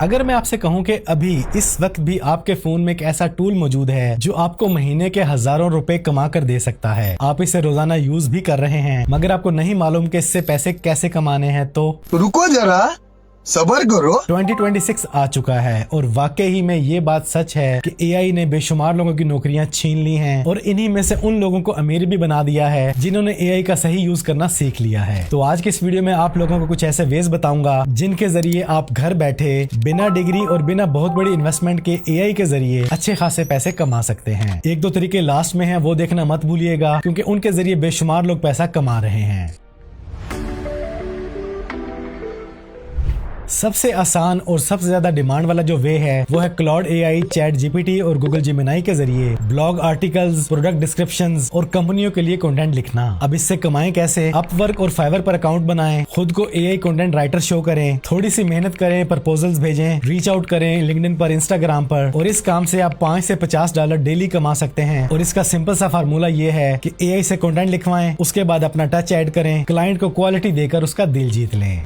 अगर मैं आपसे कहूं कि अभी इस वक्त भी आपके फोन में एक ऐसा टूल मौजूद है जो आपको महीने के हजारों रुपए कमा कर दे सकता है, आप इसे रोजाना यूज भी कर रहे हैं, मगर आपको नहीं मालूम कि इससे पैसे कैसे कमाने हैं, तो रुको जरा, सबर करो। 2026 आ चुका है और वाकई ही में ये बात सच है कि एआई ने बेशुमार लोगों की नौकरियां छीन ली हैं और इन्हीं में से उन लोगों को अमीर भी बना दिया है जिन्होंने एआई का सही यूज करना सीख लिया है। तो आज के इस वीडियो में आप लोगों को कुछ ऐसे वेज बताऊंगा जिनके जरिए आप घर बैठे बिना डिग्री और बिना बहुत बड़ी इन्वेस्टमेंट के एआई के जरिए अच्छे खासे पैसे कमा सकते हैं। एक दो तरीके लास्ट में है, वो देखना मत भूलिएगा क्योंकि उनके जरिए बेशुमार लोग पैसा कमा रहे हैं। सबसे आसान और सबसे ज्यादा डिमांड वाला जो वे है वो है क्लाउड एआई, चैट जीपीटी और गूगल जेमिनी के जरिए ब्लॉग आर्टिकल्स, प्रोडक्ट डिस्क्रिप्शंस और कंपनियों के लिए कंटेंट लिखना। अब इससे कमाएं कैसे? अपवर्क और फाइवर पर अकाउंट बनाएं, खुद को एआई कंटेंट राइटर शो करें, थोड़ी सी मेहनत करें, प्रपोजल्स भेजें, रीच आउट करें लिंक्डइन पर, इंस्टाग्राम पर, और इस काम से आप $5 से $50 डेली कमा सकते हैं। और इसका सिंपल सा फार्मूला ये है कि एआई से कंटेंट लिखवाएं, उसके बाद अपना टच ऐड करें, क्लाइंट को क्वालिटी देकर उसका दिल जीत लें।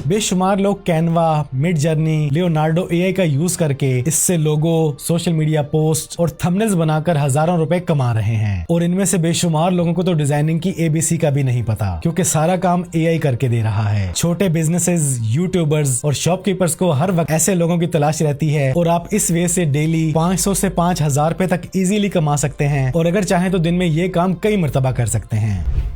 बेशुमार लोग Canva, mid journey, Leonardo AI का यूज करके इससे लोगो, सोशल मीडिया पोस्ट और थंबनेल्स बनाकर हजारों रुपए कमा रहे हैं। और इनमें से बेशुमार लोगों को तो डिजाइनिंग की एबीसी का भी नहीं पता क्योंकि सारा काम एआई करके दे रहा है। छोटे बिजनेसेस, यूट्यूबर्स और शॉपकीपर्स को हर वक्त ऐसे लोगों की तलाश रहती है और आप इस वे से डेली 500 से 5000 रुपए तक इजीली कमा सकते हैं और अगर चाहें तो दिन में ये काम कई मर्तबा कर सकते हैं।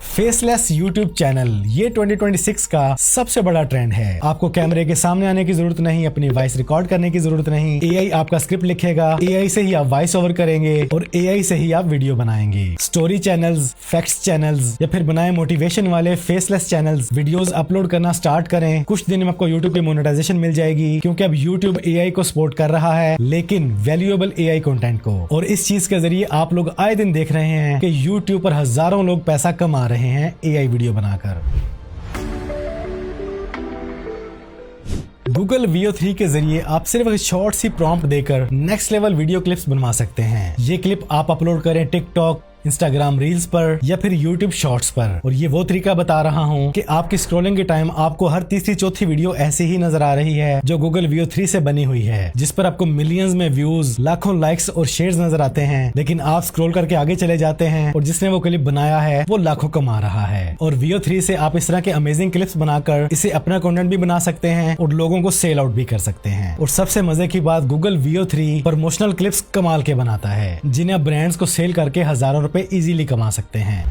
फेसलेस यूट्यूब चैनल, ये 2026 का सबसे बड़ा ट्रेंड है। आपको कैमरे के सामने आने की जरूरत नहीं, अपनी वॉइस रिकॉर्ड करने की जरूरत नहीं, एआई आपका स्क्रिप्ट लिखेगा, एआई से ही आप वॉइस ओवर करेंगे और एआई से ही आप वीडियो बनाएंगे। स्टोरी चैनल्स, फैक्ट्स चैनल्स या फिर बनाए मोटिवेशन वाले फेसलेस चैनल्स, वीडियोस अपलोड करना स्टार्ट करें। कुछ दिन में आपको यूट्यूब की मोनेटाइजेशन मिल जाएगी क्योंकि अब यूट्यूब एआई को सपोर्ट कर रहा है, लेकिन वैल्यूएबल एआई कंटेंट को। और इस चीज के जरिए आप लोग आए दिन देख रहे हैं कि यूट्यूब पर हजारों लोग पैसा कमा रहे हैं एआई वीडियो बनाकर। गूगल VO3 के जरिए आप सिर्फ एक शॉर्ट सी प्रॉम्प्ट देकर नेक्स्ट लेवल वीडियो क्लिप्स बनवा सकते हैं। ये क्लिप आप अपलोड करें टिकटॉक, इंस्टाग्राम रील्स पर या फिर यूट्यूब शॉर्ट्स पर। और ये वो तरीका बता रहा हूँ कि आपकी स्क्रॉलिंग के टाइम आपको हर तीसरी चौथी वीडियो ऐसी ही नजर आ रही है जो गूगल VO3 से बनी हुई है, जिस पर आपको मिलियंस में व्यूज, लाखों लाइक्स और शेयर्स नजर आते हैं, लेकिन आप स्क्रॉल करके आगे चले जाते हैं और जिसने वो क्लिप बनाया है वो लाखों कमा रहा है। और VO3 से आप इस तरह के अमेजिंग क्लिप्स बनाकर इसे अपना कंटेंट भी बना सकते हैं और लोगों को सेल आउट भी कर सकते हैं। और सबसे मजे की बात, गूगल VO3 प्रमोशनल क्लिप्स कमाल के बनाता है जिन्हें आप ब्रांड्स को सेल करके हजारों रुपए इजीली कमा सकते हैं।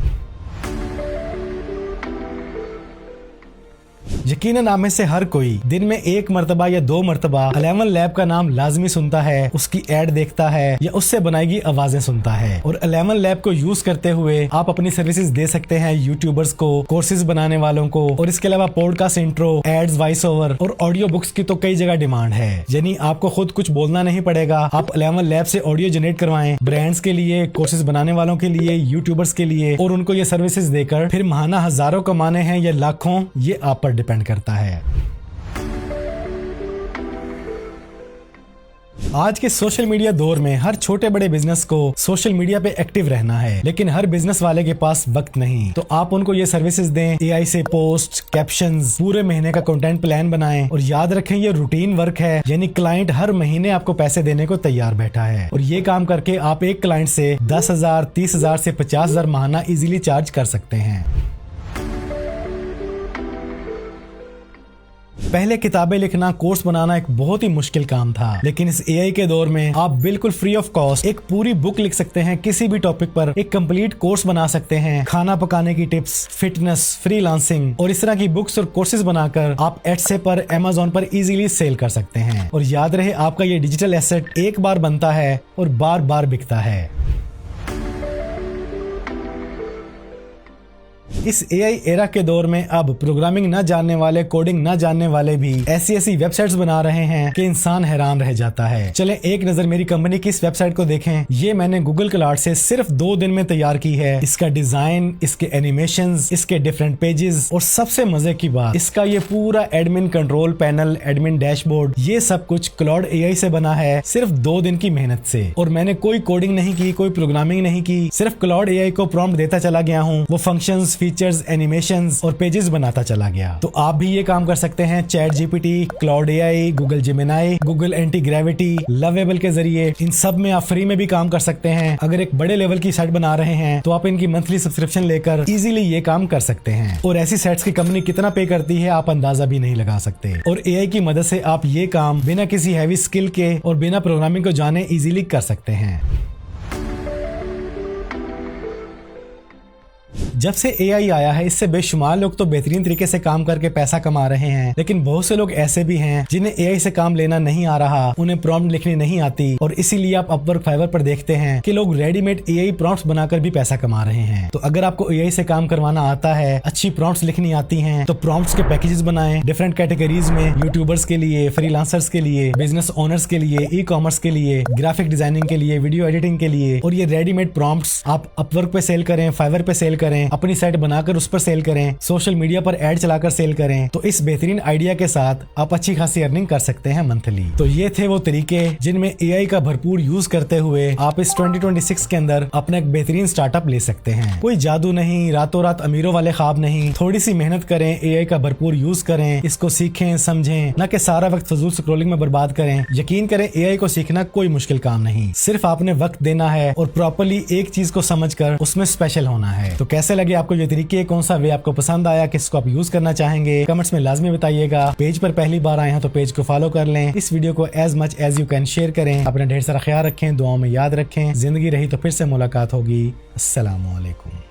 यकीनन आप में से हर कोई दिन में एक मर्तबा या दो मर्तबा 11 लैब का नाम लाजमी सुनता है, उसकी एड देखता है या उससे बनाई गई आवाजें सुनता है। और 11 लैब को यूज करते हुए आप अपनी सर्विसेज दे सकते हैं यूट्यूबर्स को, कोर्सेज बनाने वालों को, और इसके अलावा podcast intro, ads, voice over और ऑडियो बुक्स की तो कई जगह डिमांड है। यानी आपको खुद कुछ बोलना नहीं पड़ेगा, आप 11 लैब से ऑडियो जनरेट करवाएं ब्रांड्स के लिए, कोर्सेज बनाने वालों के लिए, यूट्यूबर्स के लिए, और उनको ये सर्विसेज देकर फिर महाना हजारों कमाने हैं या लाखों, ये आप पर डिपेंड करता है। आज के सोशल मीडिया दौर में हर छोटे बड़े बिजनेस को सोशल मीडिया पे एक्टिव रहना है, लेकिन हर बिजनेस वाले के पास वक्त नहीं। तो आप उनको ये सर्विसेज दें, एआई से पोस्ट, कैप्शंस, पूरे महीने का कंटेंट प्लान बनाएं और याद रखें ये रूटीन वर्क है, यानी क्लाइंट हर महीने आपको पैसे देने को तैयार बैठा है। और ये काम करके आप एक क्लाइंट से 10,000, 30,000 से 50,000 महाना इजीली चार्ज कर सकते हैं। पहले किताबें लिखना, कोर्स बनाना एक बहुत ही मुश्किल काम था, लेकिन इस एआई के दौर में आप बिल्कुल फ्री ऑफ कॉस्ट एक पूरी बुक लिख सकते हैं, किसी भी टॉपिक पर एक कंप्लीट कोर्स बना सकते हैं। खाना पकाने की टिप्स, फिटनेस, फ्रीलांसिंग और इस तरह की बुक्स और कोर्सेज बनाकर आप एडसे पर, अमेज़न पर इजीली सेल कर सकते हैं। और याद रहे, आपका ये डिजिटल एसेट एक बार बनता है और बार बार बिकता है। इस एआई एरा के दौर में अब प्रोग्रामिंग न जानने वाले, कोडिंग न जानने वाले भी ऐसी वेबसाइट्स बना रहे हैं कि इंसान हैरान रह जाता है। चलें एक नजर मेरी कंपनी की इस वेबसाइट को देखें। ये मैंने गूगल क्लाउड से सिर्फ 2 दिन में तैयार की है। इसका डिजाइन, इसके एनिमेशंस, इसके डिफरेंट पेजेस और सबसे मजे की बात, इसका ये पूरा admin control panel, admin dashboard, ये सब कुछ क्लाउड एआई से बना है सिर्फ 2 दिन की मेहनत से। और मैंने कोई कोडिंग नहीं की, कोई प्रोग्रामिंग नहीं की, सिर्फ क्लाउड एआई को प्रॉम्प्ट देता चला गया हूँ। वो फंक्शंस, फीचर्स, एनिमेशंस और पेजेस बनाता चला गया। तो आप भी ये काम कर सकते हैं chat GPT, Claude AI, Google Gemini, Google anti gravity, lovable के जरिए इन सब में आप फ्री में भी काम कर सकते हैं। अगर एक बड़े लेवल की साइट बना रहे हैं तो आप इनकी मंथली सब्सक्रिप्शन लेकर इजीली ये काम कर सकते हैं। और ऐसी साइट्स की कंपनी कितना पे करती है आप अंदाजा भी नहीं लगा सकते। और एआई की मदद से आप ये काम बिना किसी हैवी स्किल के और बिना प्रोग्रामिंग को जाने इजीली कर सकते हैं। जब से एआई आया है इससे बेशुमार लोग तो बेहतरीन तरीके से काम करके पैसा कमा रहे हैं, लेकिन बहुत से लोग ऐसे भी हैं जिन्हें एआई से काम लेना नहीं आ रहा, उन्हें प्रॉम्प्ट लिखनी नहीं आती और इसीलिए आप अपवर्क, फाइवर पर देखते हैं कि लोग रेडीमेड एआई प्रॉम्प्ट्स बनाकर भी पैसा कमा रहे हैं। तो अगर आपको एआई से काम करवाना आता है, अच्छी प्रॉम्प्ट्स लिखनी आती हैं, तो प्रॉम्प्ट्स के पैकेजेस बनाएं डिफरेंट कैटेगरीज में, यूट्यूबर्स के लिए, फ्रीलांसर्स के लिए, बिजनेस ओनर्स के लिए, ई कॉमर्स के लिए, ग्राफिक डिजाइनिंग के लिए, वीडियो एडिटिंग के लिए। और ये रेडीमेड प्रॉम्प्ट्स आप अपवर्क पे सेल करें, फाइवर पे सेल करें, अपनी साइट बनाकर उस पर सेल करें, सोशल मीडिया पर एड चलाकर सेल करें। तो इस बेहतरीन आइडिया के साथ आप अच्छी खासी अर्निंग कर सकते हैं मंथली। तो ये थे वो तरीके जिनमें एआई का भरपूर यूज करते हुए आप इस 2026 के अंदर अपना एक बेहतरीन स्टार्टअप ले सकते हैं। कोई जादू नहीं, रातों रात अमीरों वाले ख्वाब नहीं, थोड़ी सी मेहनत करें, एआई का भरपूर यूज करें, इसको सीखें, समझें, न कि सारा वक्त फजूल स्क्रॉलिंग में बर्बाद करें। यकीन करें एआई को सीखना कोई मुश्किल काम नहीं, सिर्फ आपने वक्त देना है और प्रॉपर्ली एक चीज को समझकर उसमें स्पेशल होना है। तो कैसे लगे आपको ये तरीके, कौन सा वे आपको पसंद आया, किसको आप यूज करना चाहेंगे, कमेंट्स में लाजमी बताइएगा। पेज पर पहली बार आए हैं तो पेज को फॉलो कर लें। इस वीडियो को as much as you can share करें। अपना ढेर सारा ख्याल रखें, दुआओं में याद रखें। जिंदगी रही तो फिर से मुलाकात होगी। अस्सलामु अलैकुम।